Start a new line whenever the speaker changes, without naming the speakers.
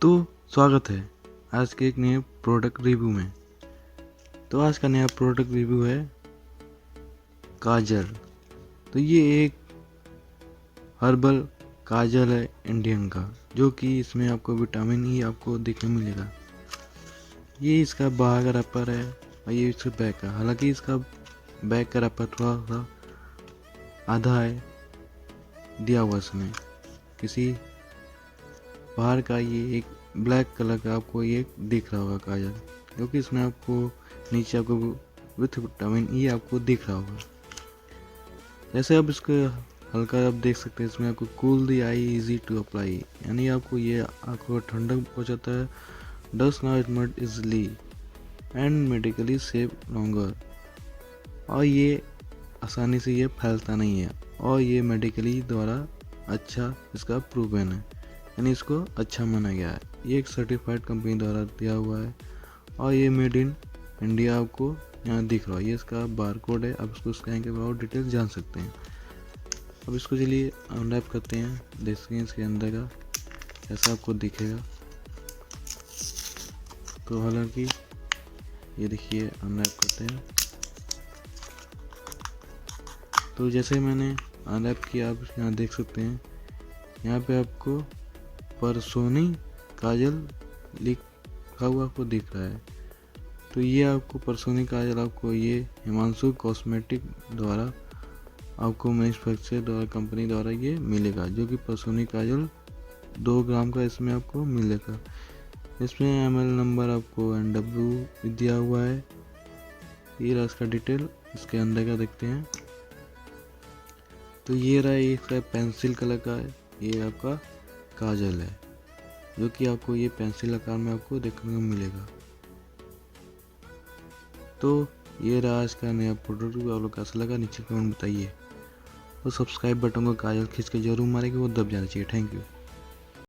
तो स्वागत है आज के एक नए प्रोडक्ट रिव्यू में। तो आज का नया प्रोडक्ट रिव्यू है काजल। तो ये एक हर्बल काजल है इंडियन का, जो कि इसमें आपको विटामिन ई आपको देखने मिलेगा। ये इसका बाहर का रैपर है और ये इसका बैक का। हालांकि इसका बैक का रैपर थोड़ा सा आधा है दिया हुआ इसमें किसी बाहर का। ये एक ब्लैक कलर का आपको ये दिख रहा होगा काजल, क्योंकि इसमें आपको नीचे आपको विथ विटामिन ई आपको दिख रहा होगा। जैसे आप इसको हल्का आप देख सकते हैं, इसमें आपको cool the eye easy to apply, यानी आपको ये आंखों को ठंडक पहुंचाता है। Does not melt easily and medically safe longer, और ये आसानी से ये फैलता नहीं है और ये मेडिकली द्वारा अच्छा इसका प्रूवन है, यानी इसको अच्छा माना गया है। ये एक सर्टिफाइड कंपनी द्वारा दिया हुआ है और ये मेड इन इंडिया आपको यहाँ दिख रहा है। ये इसका बार कोड है, आप इसको स्कैन के बाद डिटेल जान सकते हैं। अब इसको चलिए अनरैप करते हैं, देखते हैं इसके अंदर का ऐसा आपको दिखेगा। तो हालांकि ये देखिए अनरैप करते हैं। तो जैसे मैंने अनरैप किया, आप यहाँ देख सकते हैं, यहाँ पे आपको परसोनी काजल लिखा हुआ आपको दिख रहा है। तो ये आपको परसोनी काजल आपको ये हिमांशु कॉस्मेटिक द्वारा आपको मैन्युफैक्चर द्वारा कंपनी द्वारा ये मिलेगा, जो कि परसोनी काजल 2 ग्राम का इसमें आपको मिलेगा। इसमें ml नंबर आपको NW दिया हुआ है। ये रहा इसका डिटेल, इसके अंदर का देखते हैं। तो ये रहा इसका पेंसिल कलर का है, ये आपका काजल है, जो कि आपको ये पेंसिल आकार में आपको देखने को मिलेगा। तो ये रहा आज का नया प्रोडक्ट। आप लोग कैसा लगा नीचे कमेंट बताइए, और सब्सक्राइब बटन को काजल खींच के जरूर मारेंगे, वो दब जाना चाहिए। Thank you.